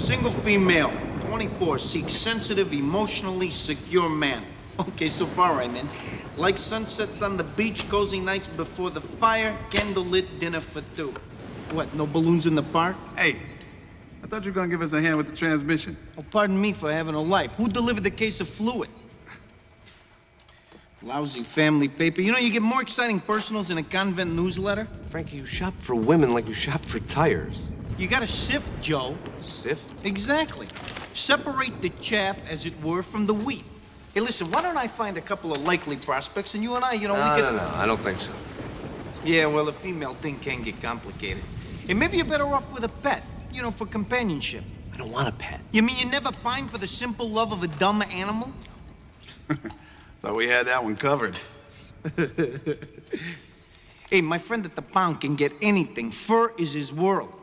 Single female, 24, seeks sensitive, emotionally secure man. Okay, so far I'm in. Like sunsets on the beach, cozy nights before the fire, candlelit dinner for two. What, no balloons in the park? Hey, I thought you were gonna give us a hand with the transmission. Oh, pardon me for having a life. Who delivered the case of fluid? Lousy family paper. You know, you get more exciting personals in a convent newsletter. Frankie, you shop for women like you shop for tires. You gotta sift, Joe. Sift? Exactly. Separate the chaff, as it were, from the wheat. Hey, listen, why don't I find a couple of likely prospects, and you and I, we can... No, I don't think so. Yeah, well, the female thing can get complicated. And maybe you're better off with a pet, for companionship. I don't want a pet. You mean you never pine for the simple love of a dumb animal? Thought we had that one covered. Hey, my friend at the pound can get anything. Fur is his world.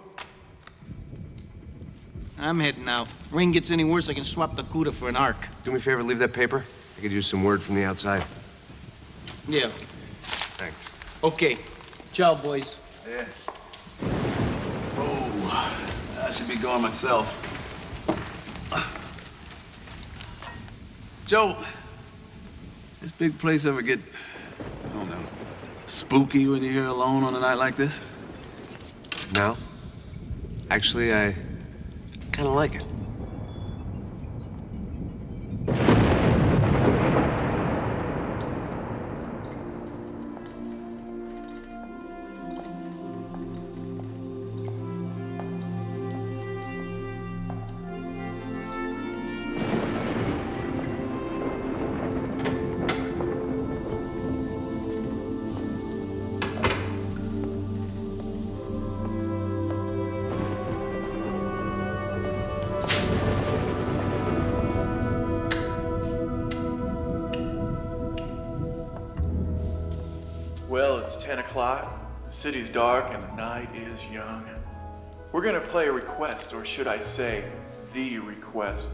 I'm heading out. Rain gets any worse, I can swap the CUDA for an arc. Do me a favor, leave that paper. I could use some word from the outside. Yeah. Thanks. Okay. Ciao, boys. Yeah. Oh, I should be going myself. Joe, this big place ever get, I don't know, spooky when you're here alone on a night like this? No. Actually, I kind of like it. Well, it's 10 o'clock, the city's dark, and the night is young. We're gonna play a request, or should I say, the request.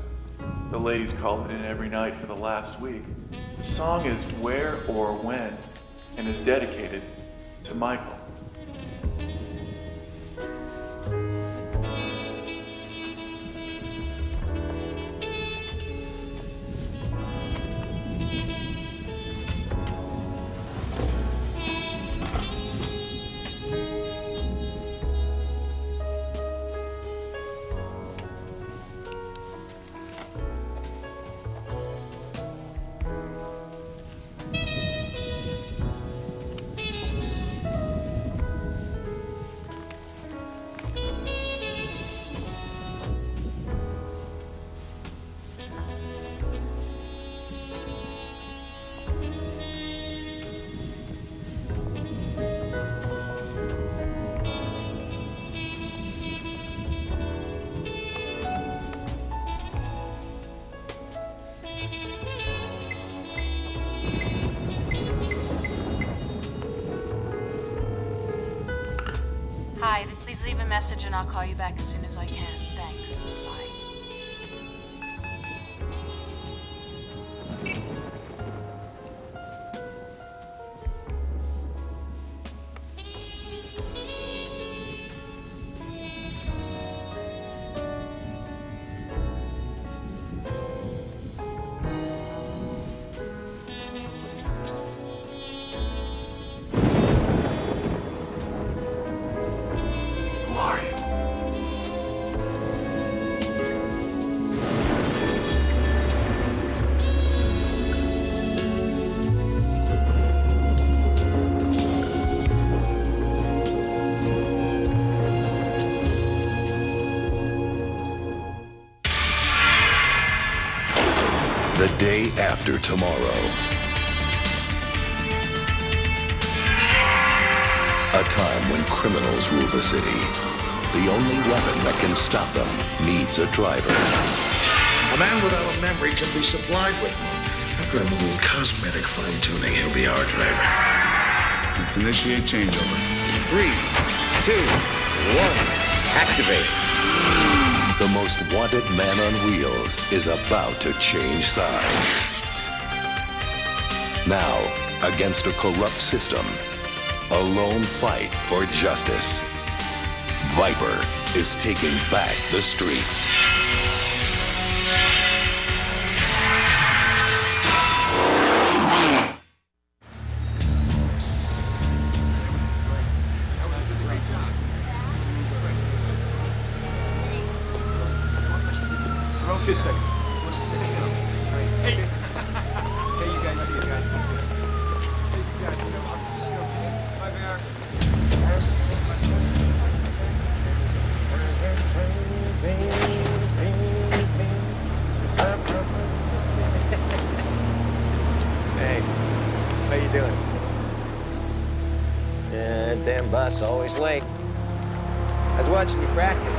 The ladies call it in every night for the last week. The song is Where or When, and is dedicated to Michael. Hi, please leave a message and I'll call you back as soon as I can. Thanks. The day after tomorrow. A time when criminals rule the city. The only weapon that can stop them needs a driver. A man without a memory can be supplied with one. After a little cosmetic fine-tuning, he'll be our driver. Let's initiate changeover. 3, 2, 1, activate. The most wanted man on wheels is about to change sides. Now, against a corrupt system, a lone fight for justice. Viper is taking back the streets. See you a second. Hey. Hey, you guys. See you guys. Bye, Bear. Hey, how you doing? Damn bus, always late. I was watching you practice.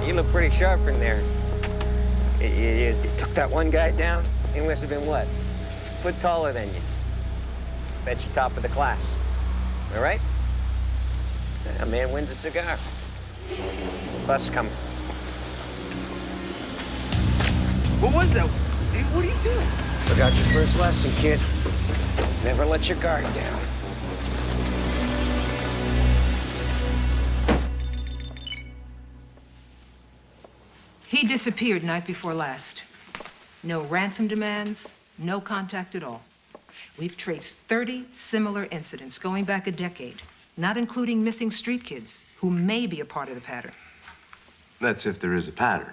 You look pretty sharp in there. You took that one guy down? He must have been what? A foot taller than you. Bet you're top of the class. All right? A man wins a cigar. Bus coming. What was that? Hey, what are you doing? Forgot your first lesson, kid. Never let your guard down. He disappeared night before last. No ransom demands, no contact at all. We've traced 30 similar incidents going back a decade, not including missing street kids who may be a part of the pattern. That's if there is a pattern.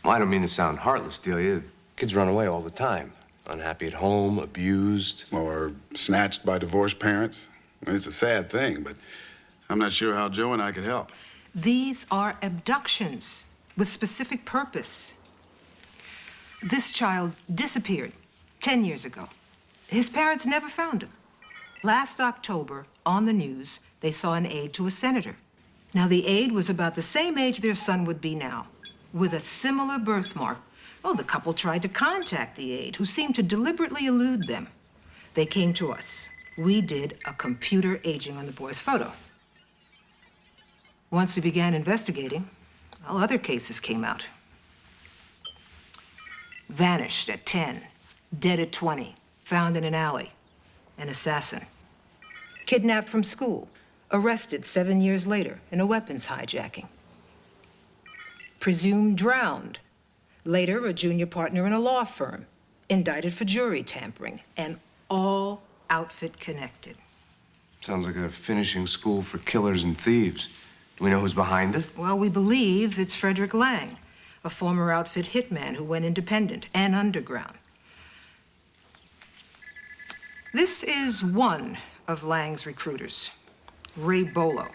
Well, I don't mean to sound heartless, Delia. Kids run away all the time. Unhappy at home, abused. Or snatched by divorced parents. I mean, it's a sad thing, but I'm not sure how Joe and I could help. These are abductions with specific purpose. This child disappeared 10 years ago. His parents never found him. Last October, on the news, they saw an aide to a senator. Now, the aide was about the same age their son would be now, with a similar birthmark. Oh, the couple tried to contact the aide, who seemed to deliberately elude them. They came to us. We did a computer aging on the boy's photo. Once we began investigating, well, other cases came out. Vanished at 10, dead at 20, found in an alley, an assassin. Kidnapped from school, arrested 7 years later in a weapons hijacking. Presumed drowned. Later, a junior partner in a law firm, indicted for jury tampering, and all outfit connected. Sounds like a finishing school for killers and thieves. Do we know who's behind it? Well, we believe it's Frederick Lang, a former outfit hitman who went independent and underground. This is one of Lang's recruiters, Ray Bolo.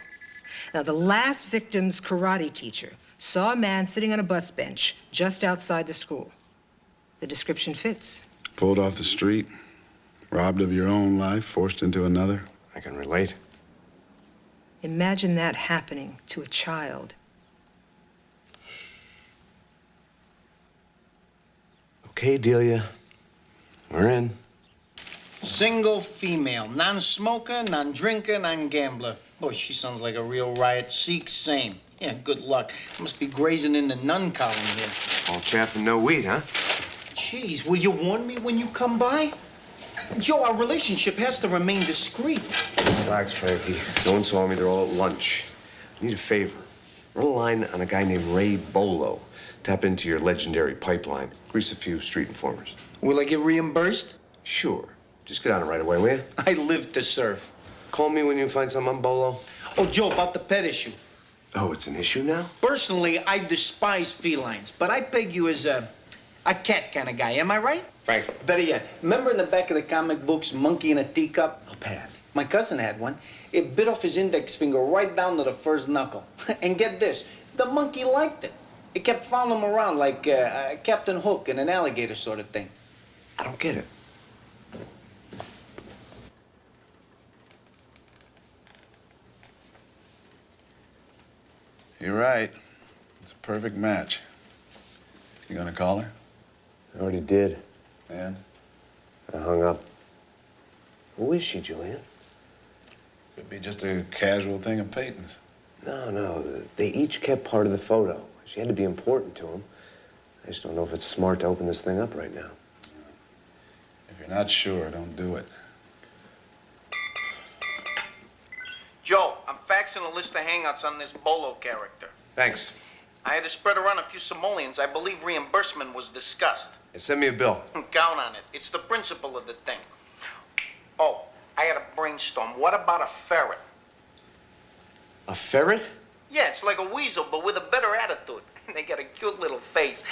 Now, the last victim's karate teacher saw a man sitting on a bus bench just outside the school. The description fits. Pulled off the street, robbed of your own life, forced into another. I can relate. Imagine that happening to a child. Okay, Delia. We're in. Single female, non-smoker, non-drinker, non-gambler. Boy, she sounds like a real riot. Sikh, same. Yeah, good luck. Must be grazing in the nun column here. All chaff and no wheat, huh? Jeez, will you warn me when you come by? Joe, our relationship has to remain discreet. Relax, Frankie. No one saw me. They're all at lunch. I need a favor. Run a line on a guy named Ray Bolo. Tap into your legendary pipeline. Grease a few street informers. Will I get reimbursed? Sure. Just get on it right away, will you? I live to serve. Call me when you find something on Bolo. Oh, Joe, about the pet issue. Oh, it's an issue now? Personally, I despise felines, but I peg you as a cat kind of guy. Am I right? Frank. Better yet, remember in the back of the comic books, Monkey in a Teacup? I'll pass. My cousin had one. It bit off his index finger right down to the first knuckle. And get this, the monkey liked it. It kept following him around like Captain Hook and an alligator sort of thing. I don't get it. You're right. It's a perfect match. You gonna call her? I already did. And? I hung up. Who is she, Julian? Could be just a casual thing of Peyton's. No. They each kept part of the photo. She had to be important to them. I just don't know if it's smart to open this thing up right now. If you're not sure, don't do it. Joe, I'm faxing a list of hangouts on this Bolo character. Thanks. I had to spread around a few simoleons. I believe reimbursement was discussed. Hey, send me a bill. Count on it. It's the principle of the thing. Oh, I had a brainstorm. What about a ferret? A ferret? Yeah, it's like a weasel, but with a better attitude. They got a cute little face.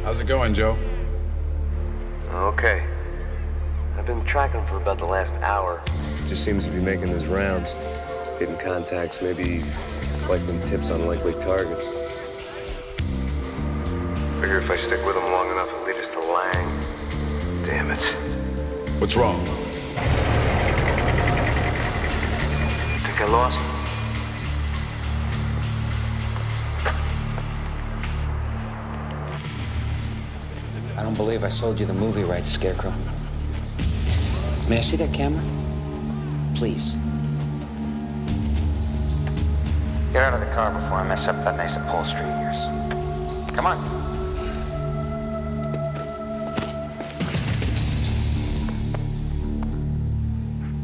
How's it going, Joe? Okay. I've been tracking him for about the last hour. Just seems to be making his rounds, getting contacts, maybe collecting tips on likely targets. Figure if I stick with him long enough, it'll lead us to Lang. Damn it. What's wrong? Think I lost him? I don't believe I sold you the movie rights, Scarecrow. May I see that camera? Please. Get out of the car before I mess up that nice upholstery of yours. Come on.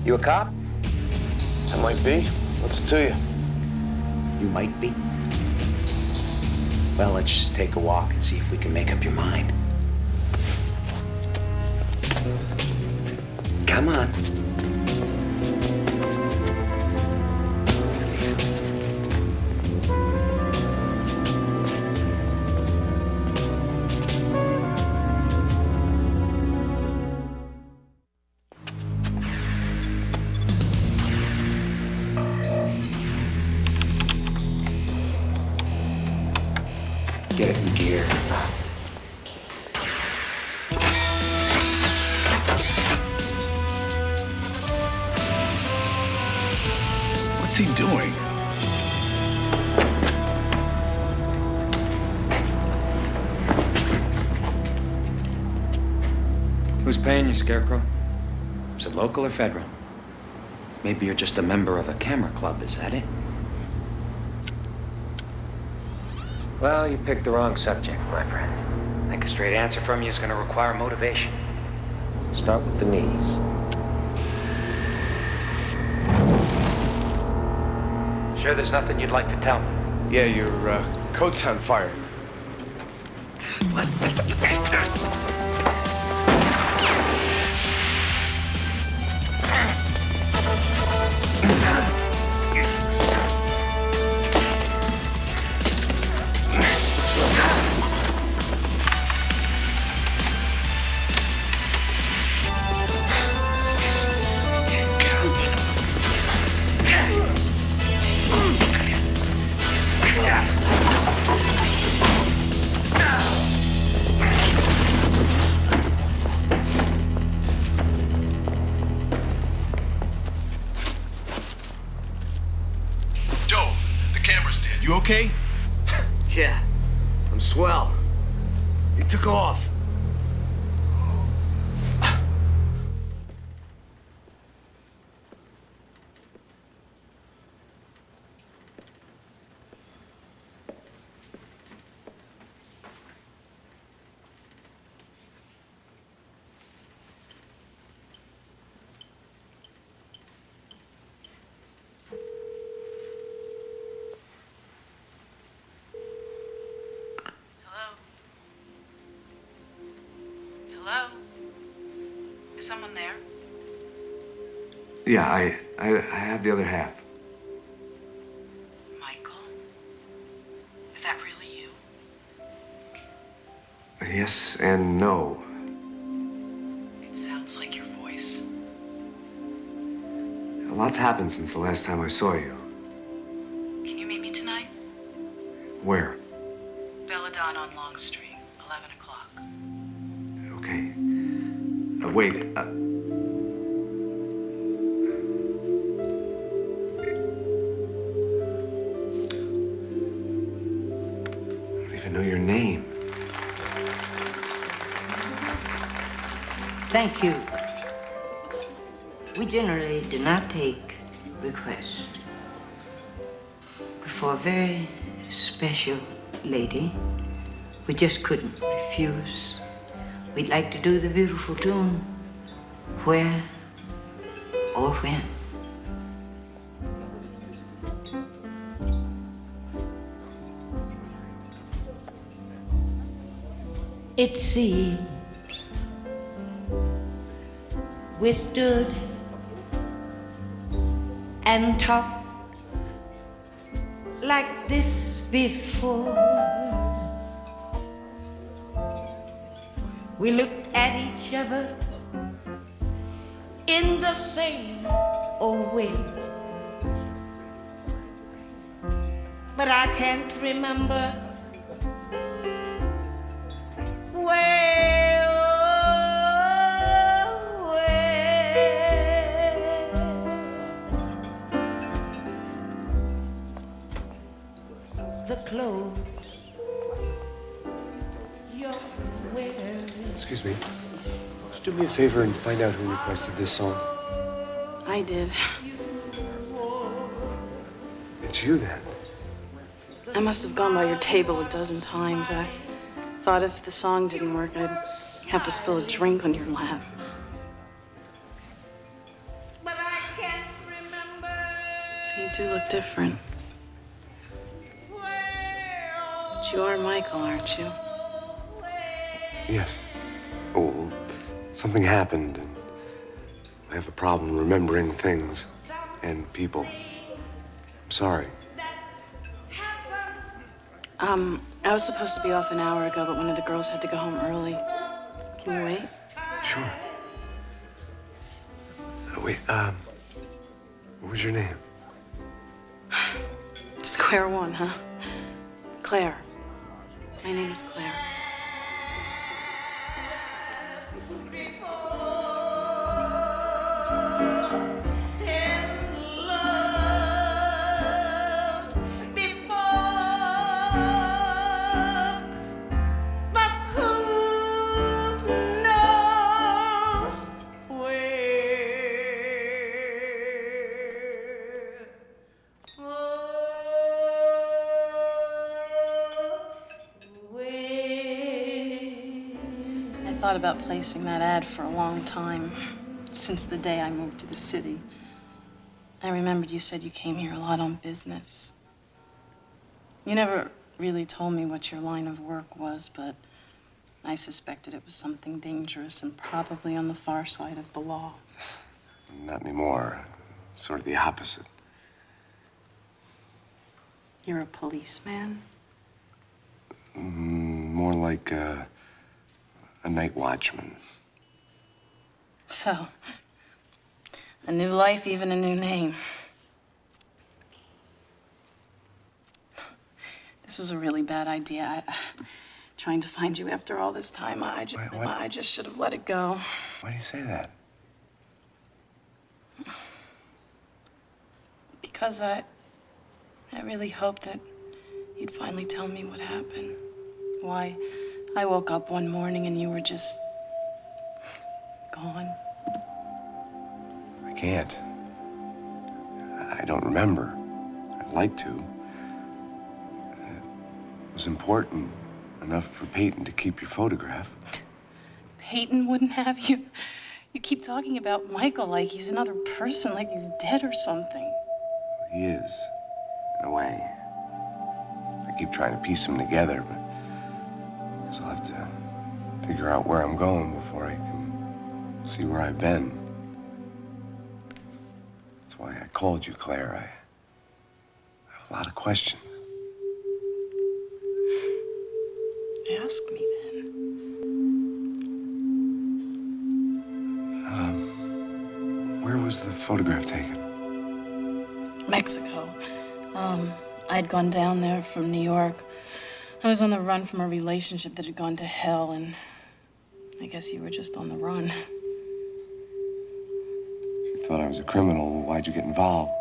You a cop? I might be. What's it to you? You might be. Well, let's just take a walk and see if we can make up your mind. Come on. Get it in gear. What's he doing? Who's paying you, Scarecrow? Is it local or federal? Maybe you're just a member of a camera club, is that it? Well, you picked the wrong subject, my friend. I think a straight answer from you is going to require motivation. Start with the knees. Sure there's nothing you'd like to tell me? Yeah, your coat's on fire. What? You okay? Yeah, I'm swell. You took off. Hello? Is someone there? Yeah, I have the other half. Michael? Is that really you? Yes and no. It sounds like your voice. A lot's happened since the last time I saw you. Can you meet me tonight? Where? Belladonna on Long Street, 11 o'clock. Okay. Wait. Oh, I don't even know your name. Thank you. We generally do not take requests. But for a very special lady, we just couldn't refuse. We'd like to do the beautiful tune, Where or when. It seemed we stood and talked like this before. We looked at each other in the same old way. But I can't remember where the clothes you're wearing. Excuse me. Just do me a favor and find out who requested this song. I did. It's you then. I must have gone by your table a dozen times. I thought if the song didn't work, I'd have to spill a drink on your lap. But I can't remember. You do look different. But you are Michael, aren't you? Yes. Oh, something happened, and I have a problem remembering things and people. I'm sorry. I was supposed to be off an hour ago, but one of the girls had to go home early. Can you wait? Sure. Wait, what was your name? Square one, huh? Claire. My name is Claire. I thought about placing that ad for a long time, since the day I moved to the city. I remembered you said you came here a lot on business. You never really told me what your line of work was, but I suspected it was something dangerous and probably on the far side of the law. Not anymore. Sort of the opposite. You're a policeman? More like a night watchman. So, a new life, even a new name. This was a really bad idea. Trying to find you after all this time, I just should have let it go. Why do you say that? Because I really hoped that you'd finally tell me what happened. Why I woke up one morning and you were just gone. I can't. I don't remember. I'd like to. It was important enough for Peyton to keep your photograph. Peyton wouldn't have you. You keep talking about Michael like he's another person, like he's dead or something. He is, in a way. I keep trying to piece them together, but I guess I'll have to figure out where I'm going before I can see where I've been. That's why I called you, Claire. I have a lot of questions. Ask me then. Where was the photograph taken? Mexico. I'd gone down there from New York. I was on the run from a relationship that had gone to hell, and I guess you were just on the run. You thought I was a criminal. Why'd you get involved?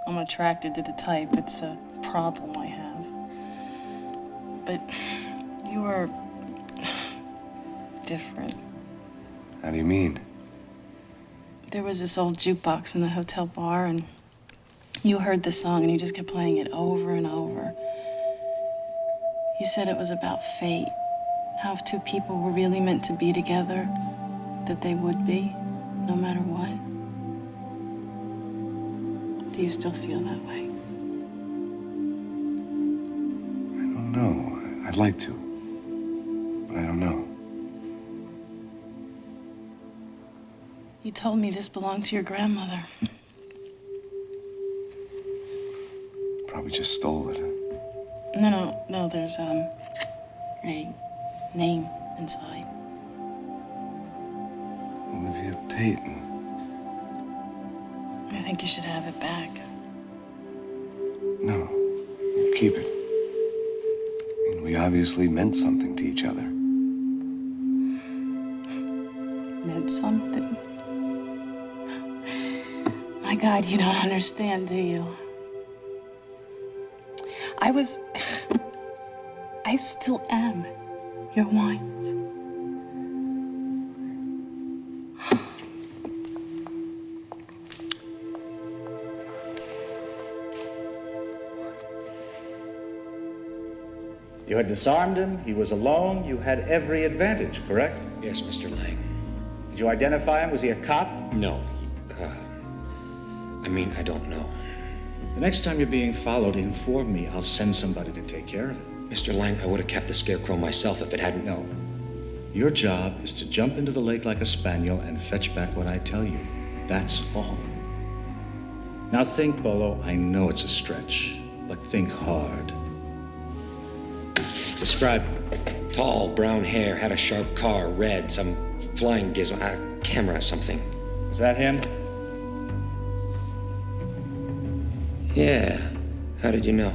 I'm attracted to the type. It's a problem I have. But you were different. How do you mean? There was this old jukebox in the hotel bar, and you heard the song, and you just kept playing it over and over. You said it was about fate, how if two people were really meant to be together, that they would be. no matter what? Do you still feel that way? I don't know. I'd like to, but I don't know. You told me this belonged to your grandmother. Probably just stole it. No, there's, a name inside. Olivia Payton. I think you should have it back. No, you keep it. I mean, we obviously meant something to each other. Meant something. My God, you don't understand, do you? I still am your wife. You had disarmed him, he was alone, you had every advantage, correct? Yes, Mr. Lang. Did you identify him? Was he a cop? No. I don't know. The next time you're being followed, inform me. I'll send somebody to take care of it. Mr. Lang, I would have kept the scarecrow myself if it hadn't... No. Your job is to jump into the lake like a spaniel and fetch back what I tell you. That's all. Now think, Bolo. I know it's a stretch, but think hard. Describe him. Tall, brown hair, had a sharp car, red, some flying gizmo, a camera, something. Is that him? Yeah. How did you know?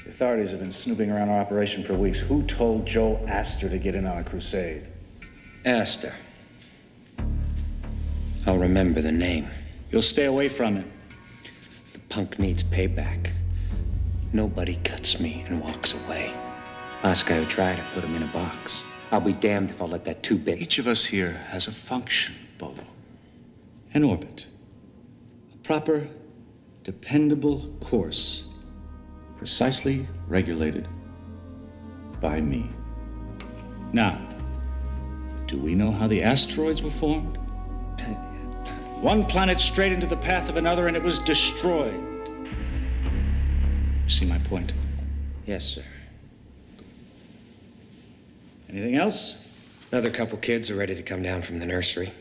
The authorities have been snooping around our operation for weeks. Who told Joe Astor to get in on a crusade? Astor. I'll remember the name. You'll stay away from him. The punk needs payback. Nobody cuts me and walks away. Last guy who tried, I put him in a box. I'll be damned if I'll let that two-bit... Each of us here has a function, Bolo. An orbit. A proper, dependable course. Precisely regulated by me. Now, do we know how the asteroids were formed? One planet straight into the path of another and it was destroyed. You see my point? Yes, sir. Anything else? Another couple kids are ready to come down from the nursery.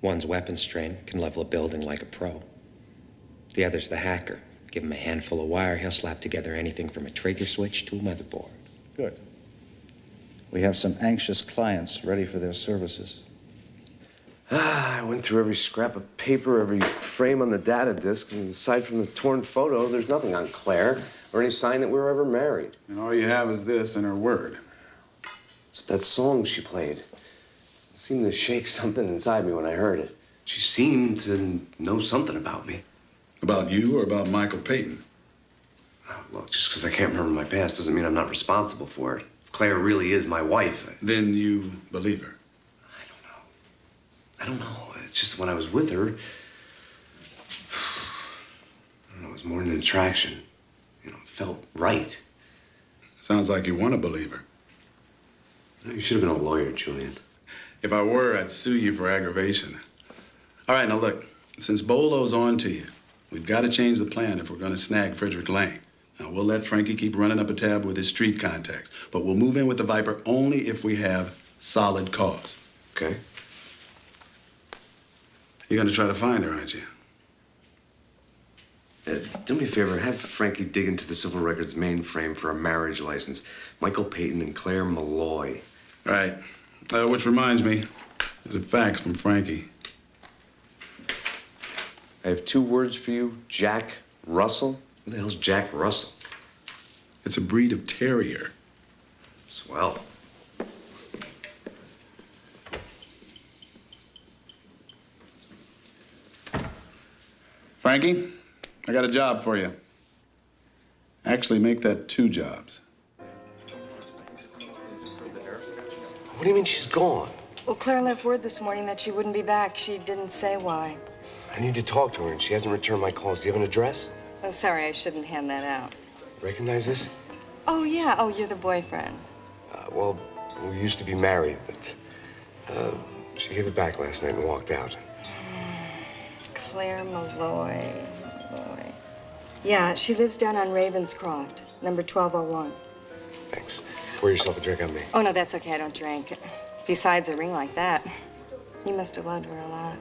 One's weapons trained, can level a building like a pro. The other's the hacker. Give him a handful of wire, he'll slap together anything from a trigger switch to a motherboard. Good. We have some anxious clients ready for their services. I went through every scrap of paper, every frame on the data disk, and aside from the torn photo, there's nothing on Claire or any sign that we were ever married. And all you have is this and her word. Except that song she played. It seemed to shake something inside me when I heard it. She seemed to know something about me. About you or about Michael Payton? Oh, look, just because I can't remember my past doesn't mean I'm not responsible for it. If Claire really is my wife... Then you believe her? I don't know. It's just when I was with her... I don't know, it was more an attraction. You know, it felt right. Sounds like you want to believe her. You should have been a lawyer, Julian. If I were, I'd sue you for aggravation. All right, now look. Since Bolo's on to you, we've got to change the plan if we're going to snag Frederick Lang. Now, we'll let Frankie keep running up a tab with his street contacts, but we'll move in with the Viper only if we have solid cause. Okay. You're going to try to find her, aren't you? Do me a favor, have Frankie dig into the Civil Records mainframe for a marriage license. Michael Payton and Claire Malloy. Right. Which reminds me, there's a fax from Frankie. I have 2 words for you. Jack Russell? Who the hell's Jack Russell? It's a breed of terrier. Swell. Frankie, I got a job for you. Actually, make that 2 jobs. What do you mean she's gone? Well, Claire left word this morning that she wouldn't be back. She didn't say why. I need to talk to her, and she hasn't returned my calls. Do you have an address? Oh, sorry, I shouldn't hand that out. Recognize this? Oh, yeah. Oh, you're the boyfriend. Well, we used to be married, but She gave it back last night and walked out. Claire Malloy. Yeah, she lives down on Ravenscroft, number 1201. Thanks. Pour yourself a drink on me. Oh, no, that's okay. I don't drink. Besides, a ring like that, you must have loved her a lot.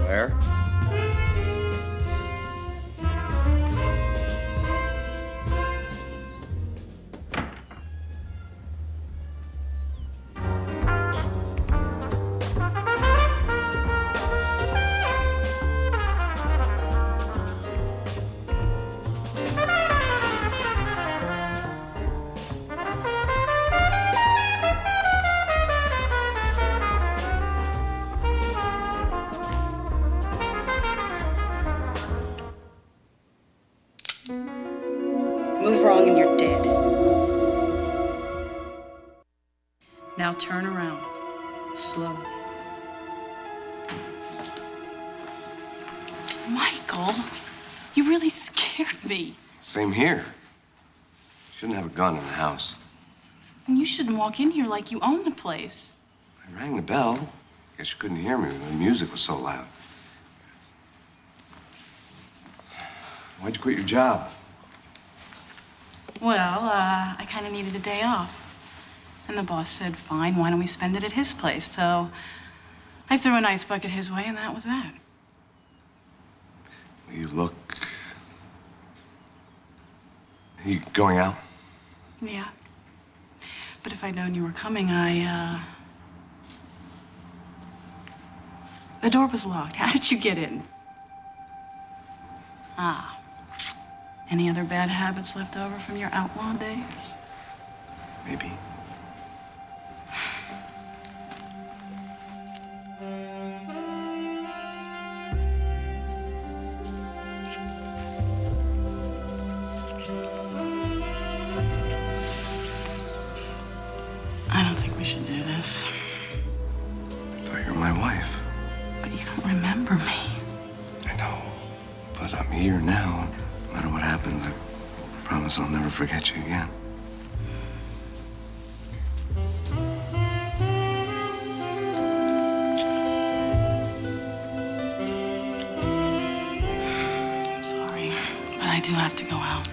Claire? Move wrong and you're dead. Now turn around. Slow. Michael, you really scared me. Same here. Shouldn't have a gun in the house. And you shouldn't walk in here like you own the place. I rang the bell. Guess you couldn't hear me when the music was so loud. Why'd you quit your job? Well, I kind of needed a day off. And the boss said, fine, why don't we spend it at his place? So I threw an ice bucket his way, and that was that. You look... You going out? Yeah. But if I'd known you were coming, The door was locked. How did you get in? Ah. Any other bad habits left over from your outlaw days? Maybe. I don't think we should do this. I thought you were my wife. But you don't remember me. I know. But I'm here now. No matter what happens, I promise I'll never forget you again. I'm sorry, but I do have to go out.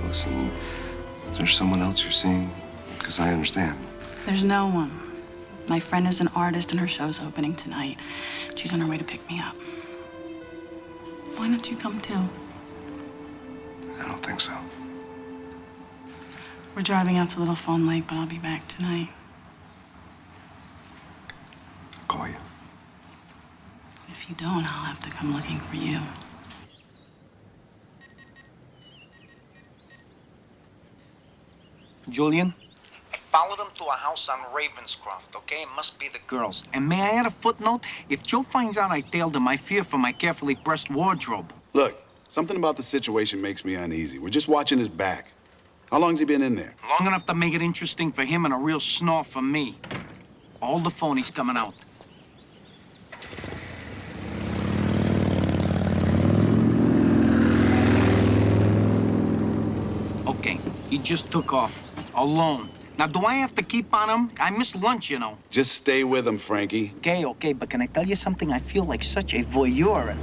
Listen, is there someone else you're seeing? Because I understand. There's no one. My friend is an artist and her show's opening tonight. She's on her way to pick me up. Why don't you come too? I don't think so. We're driving out to Little Fawn Lake, but I'll be back tonight. I'll call you. If you don't, I'll have to come looking for you. Julian? I followed him to a house on Ravenscroft, okay? It must be the girls. And may I add a footnote? If Joe finds out I tailed him, I fear for my carefully pressed wardrobe. Look, something about the situation makes me uneasy. We're just watching his back. How long's he been in there? Long enough to make it interesting for him and a real snore for me. All the phonies coming out. Okay, he just took off. Alone. Now, do I have to keep on him? I miss lunch, you know. Just stay with him, Frankie. Okay, but can I tell you something? I feel like such a voyeur.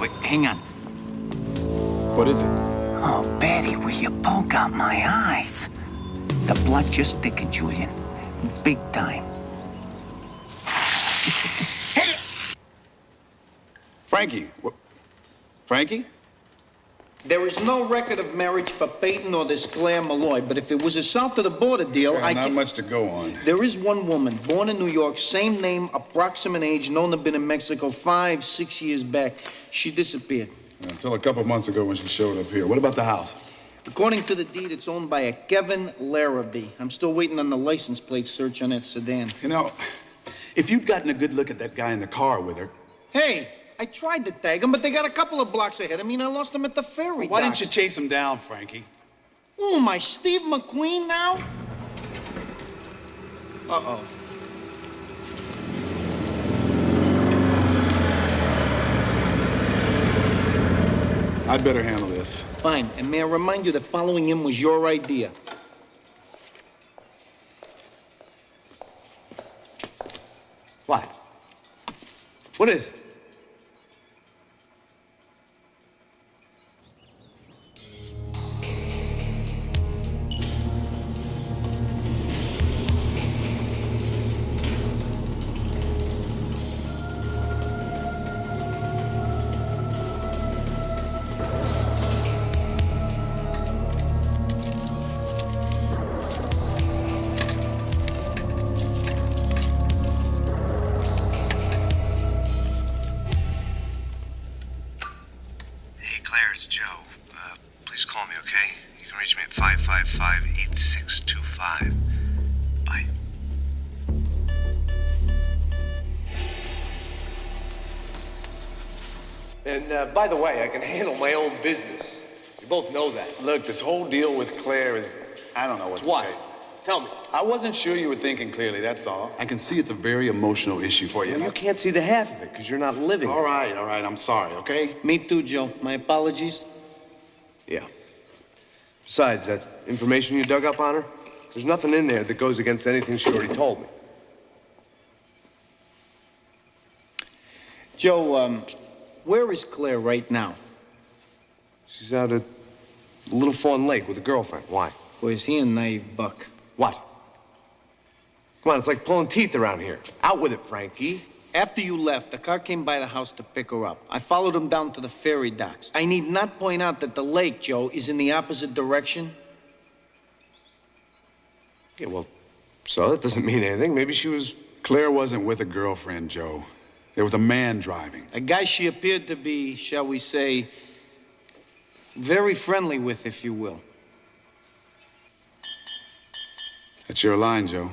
Wait, hang on. What is it? Oh, Betty, will you poke out my eyes? The blood just thickened, Julian. Big time. Frankie. Frankie? There is no record of marriage for Peyton or this Claire Malloy, but if it was a south of the border deal, Yeah, not much to go on. There is one woman, born in New York, same name, approximate age, known to have been in Mexico 5-6 years back. She disappeared. Until a couple months ago when she showed up here. What about the house? According to the deed, it's owned by a Kevin Larrabee. I'm still waiting on the license plate search on that sedan. You know, if you'd gotten a good look at that guy in the car with her. Hey, I tried to tag him, but they got a couple of blocks ahead of me, and I lost him at the ferry. Why didn't you chase him down, Frankie? Oh, my Steve McQueen now? Uh-oh. I'd better handle this. Fine, and may I remind you that following him was your idea? What? What is it? It's Joe. Please call me, okay? You can reach me at 555-8625. Bye. And by the way, I can handle my own business. You both know that. Look, this whole deal with Claire is, I don't know what to say. Tell me. I wasn't sure you were thinking clearly, that's all. I can see it's a very emotional issue for you. Well, you can't see the half of it because you're not living it. All right, I'm sorry, okay? Me too, Joe. My apologies. Yeah. Besides, that information you dug up on her, there's nothing in there that goes against anything she already told me. Joe, where is Claire right now? She's out at Little Fawn Lake with a girlfriend. Why? Boy, is he a naive buck. What? Come on, it's like pulling teeth around here. Out with it, Frankie. After you left, the car came by the house to pick her up. I followed him down to the ferry docks. I need not point out that the lake, Joe, is in the opposite direction. Yeah, well, so that doesn't mean anything. Maybe she was... Claire wasn't with a girlfriend, Joe. There was a man driving. A guy she appeared to be, shall we say, very friendly with, if you will. That's your line, Joe.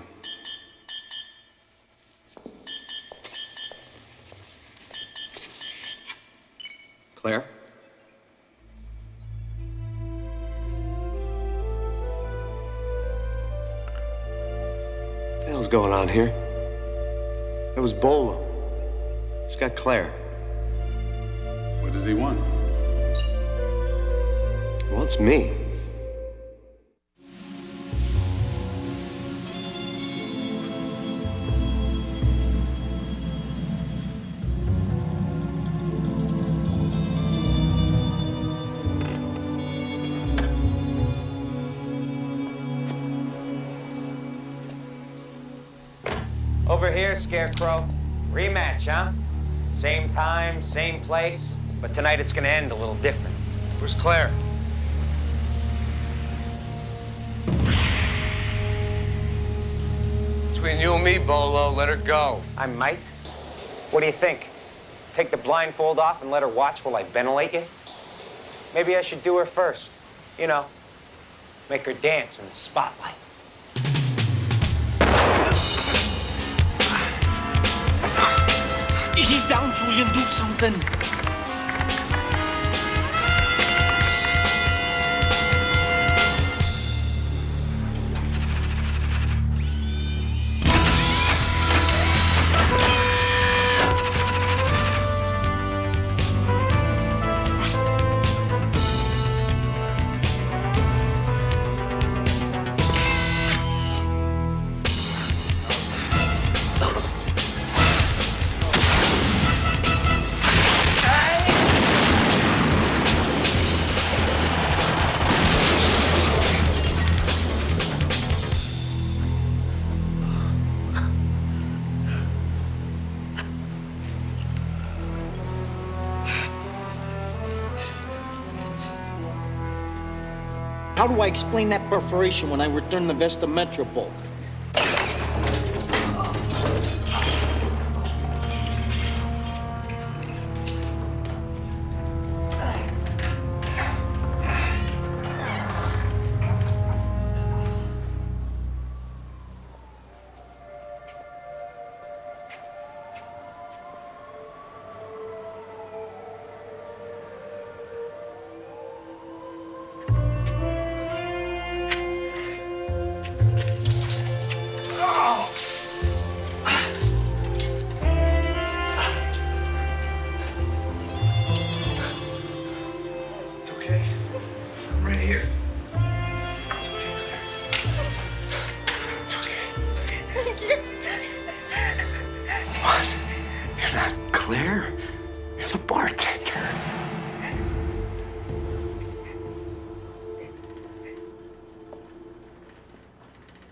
Claire? What the hell's going on here? That was Bolo. He's got Claire. What does he want? He wants me. Over here, Scarecrow. Rematch, huh? Same time, same place. But tonight it's gonna end a little different. Where's Claire? Between you and me, Bolo, let her go. I might. What do you think? Take the blindfold off and let her watch while I ventilate you? Maybe I should do her first. You know, make her dance in the spotlight. He's down, Julian. Do something. How do I explain that perforation when I return the Vesta Metropole?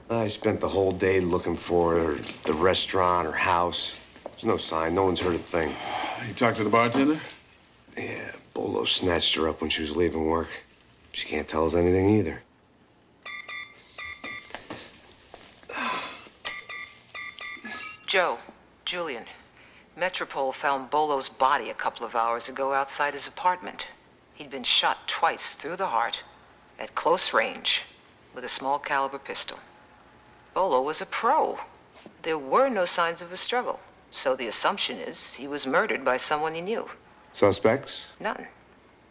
I spent the whole day looking for her, the restaurant or house. There's no sign. No one's heard a thing. You talked to the bartender? Yeah, Bolo snatched her up when she was leaving work. She can't tell us anything either. Joe, Julian, Metropole found Bolo's body a couple of hours ago outside his apartment. He'd been shot twice through the heart, at close range, with a small caliber pistol. Bolo was a pro. There were no signs of a struggle, so the assumption is he was murdered by someone he knew. Suspects? None.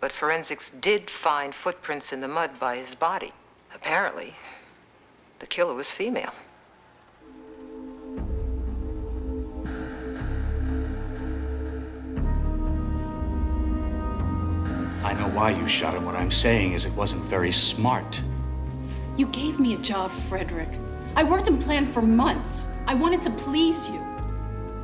But forensics did find footprints in the mud by his body. Apparently, the killer was female. I know why you shot him. What I'm saying is it wasn't very smart. You gave me a job, Frederick. I worked and planned for months. I wanted to please you.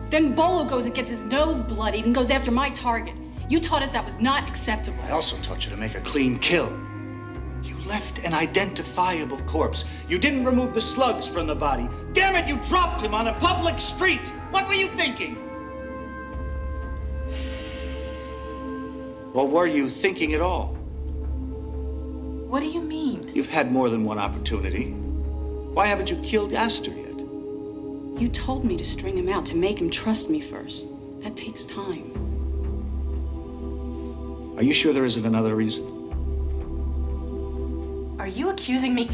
Then Bolo goes and gets his nose bloodied and goes after my target. You taught us that was not acceptable. I also taught you to make a clean kill. You left an identifiable corpse. You didn't remove the slugs from the body. Damn it, you dropped him on a public street. What were you thinking? Or were you thinking at all? What do you mean? You've had more than one opportunity. Why haven't you killed Astor yet? You told me to string him out, to make him trust me first. That takes time. Are you sure there isn't another reason? Are you accusing me?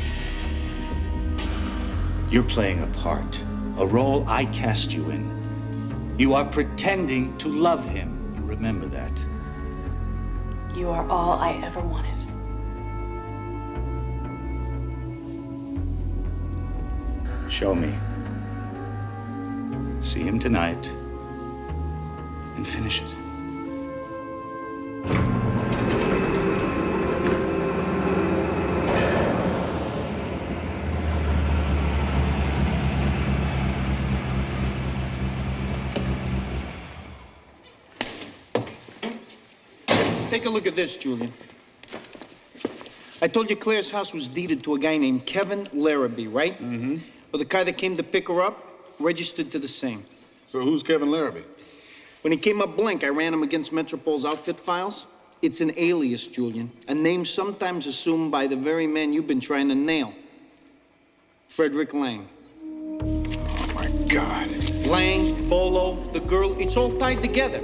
You're playing a part, a role I cast you in. You are pretending to love him. You remember that. You are all I ever wanted. Show me. See him tonight and finish it. Take a look at this, Julian. I told you Claire's house was deeded to a guy named Kevin Larrabee, right? Mm-hmm. Well, the car that came to pick her up registered to the same. So who's Kevin Larrabee? When he came up blank, I ran him against Metropole's outfit files. It's an alias, Julian. A name sometimes assumed by the very man you've been trying to nail. Frederick Lang. Oh, my God. Lang, Bolo, the girl, it's all tied together.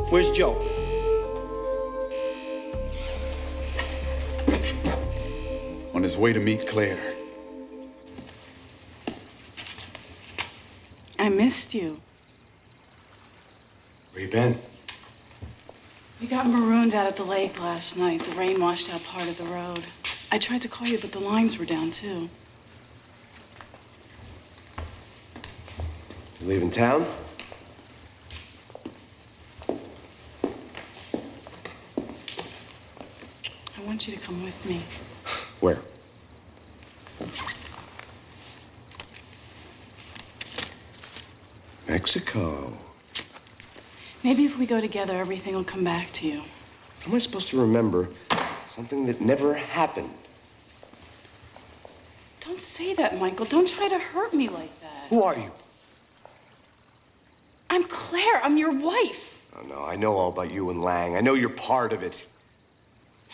Where's Joe? On his way to meet Claire. I missed you. Where you been? We got marooned out at the lake last night. The rain washed out part of the road. I tried to call you, but the lines were down, too. You leaving town? I want you to come with me. Where? Mexico. Maybe if we go together, everything will come back to you. How am I supposed to remember something that never happened? Don't say that, Michael. Don't try to hurt me like that. Who are you? I'm Claire. I'm your wife. Oh, no, I know all about you and Lang. I know you're part of it.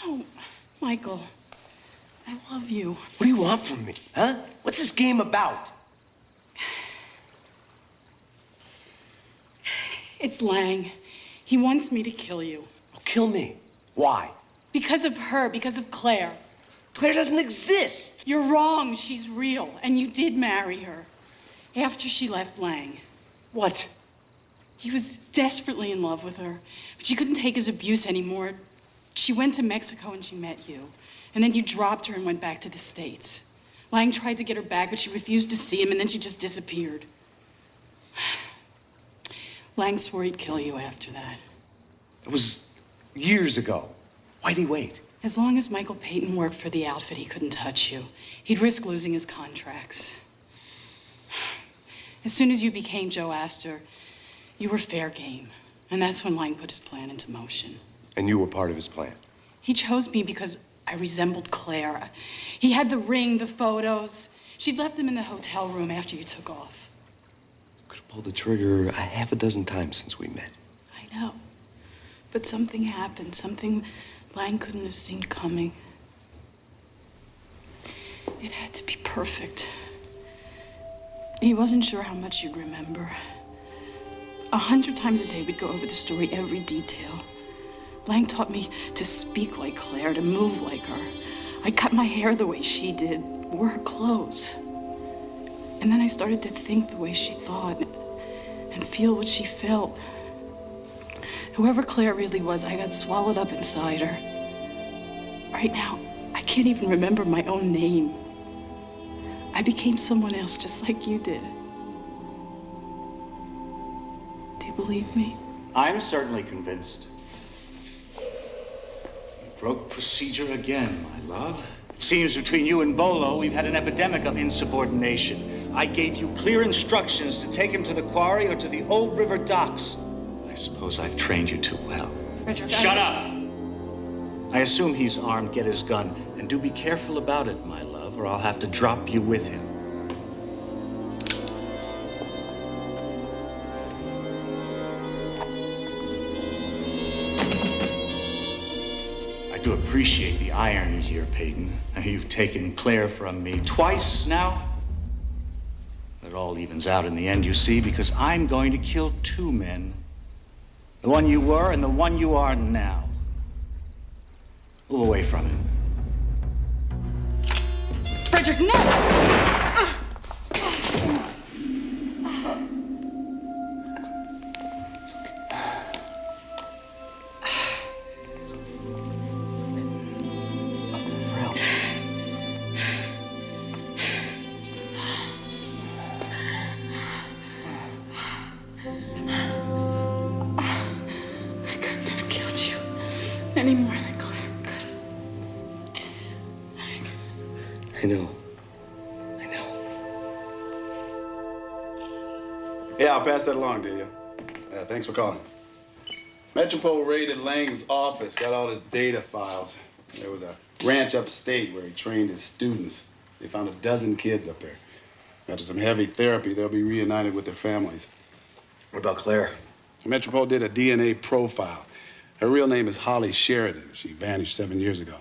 No, Michael. I love you. What do you want from me, huh? What's this game about? It's Lang. He wants me to kill you. Kill me? Why? Because of her, because of Claire. Claire doesn't exist. You're wrong. She's real. And you did marry her. After she left Lang. What? He was desperately in love with her, but she couldn't take his abuse anymore. She went to Mexico and she met you. And then you dropped her and went back to the States. Lang tried to get her back, but she refused to see him, and then she just disappeared. Lang swore he'd kill you after that. It was years ago. Why'd he wait? As long as Michael Payton worked for the outfit, he couldn't touch you. He'd risk losing his contracts. As soon as you became Joe Astor, you were fair game. And that's when Lang put his plan into motion. And you were part of his plan? He chose me because I resembled Claire. He had the ring, the photos. She'd left them in the hotel room after you took off. Could have pulled the trigger a half a dozen times since we met. I know. But something happened, something Lang couldn't have seen coming. It had to be perfect. He wasn't sure how much you'd remember. 100 times a day we'd go over the story, every detail. Lang taught me to speak like Claire, to move like her. I cut my hair the way she did, wore her clothes. And then I started to think the way she thought and feel what she felt. Whoever Claire really was, I got swallowed up inside her. Right now, I can't even remember my own name. I became someone else just like you did. Do you believe me? I'm certainly convinced. You broke procedure again, my love. It seems between you and Bolo, we've had an epidemic of insubordination. I gave you clear instructions to take him to the quarry or to the Old River docks. I suppose I've trained you too well. Frederick, Shut up! I assume he's armed. Get his gun. And do be careful about it, my love, or I'll have to drop you with him. I do appreciate the irony here, Peyton. You've taken Claire from me twice now. It all evens out in the end, you see, because I'm going to kill two men. The one you were and the one you are now. Move away from him. Frederick, no! I couldn't have killed you any more than Claire could have. I know. Yeah, I'll pass that along to you. Thanks for calling. Metropole raided Lang's office, got all his data files. There was a ranch upstate where he trained his students. They found 12 kids up there. After some heavy therapy, they'll be reunited with their families. What about Claire? Metropole did a DNA profile. Her real name is Holly Sheridan. She vanished 7 years ago.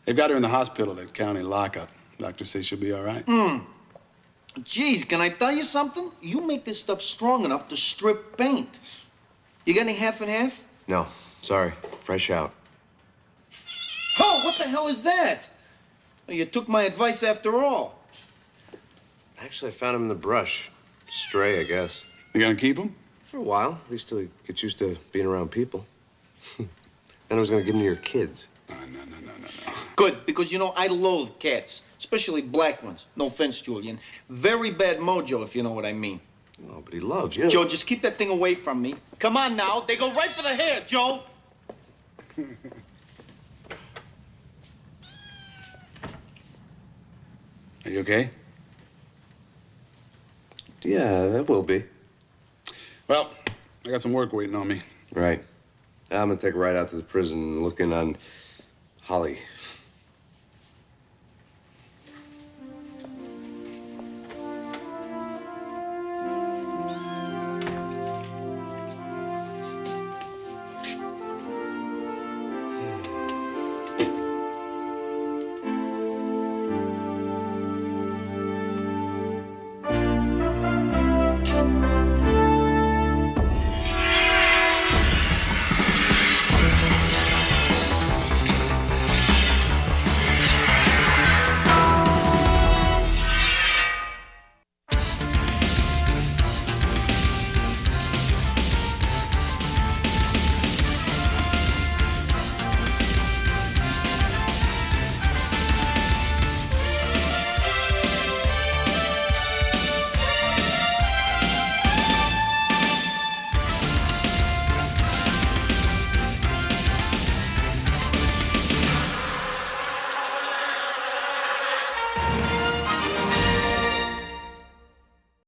They've got her in the hospital at county lockup. Doctors say she'll be all right. Geez, can I tell you something? You make this stuff strong enough to strip paint. You got any half and half? No, sorry. Fresh out. Oh, what the hell is that? Well, you took my advice after all. Actually, I found him in the brush. Stray, I guess. You gonna keep him? For a while, at least till he gets used to being around people. Then I was gonna give him to your kids. No. Good, because you know, I loathe cats, especially black ones. No offense, Julian. Very bad mojo, if you know what I mean. Oh, but he loves you. Joe, just keep that thing away from me. Come on now, they go right for the hair, Joe. Are you okay? Yeah, that will be. Well, I got some work waiting on me. Right. I'm gonna take a ride out to the prison and look in on Holly.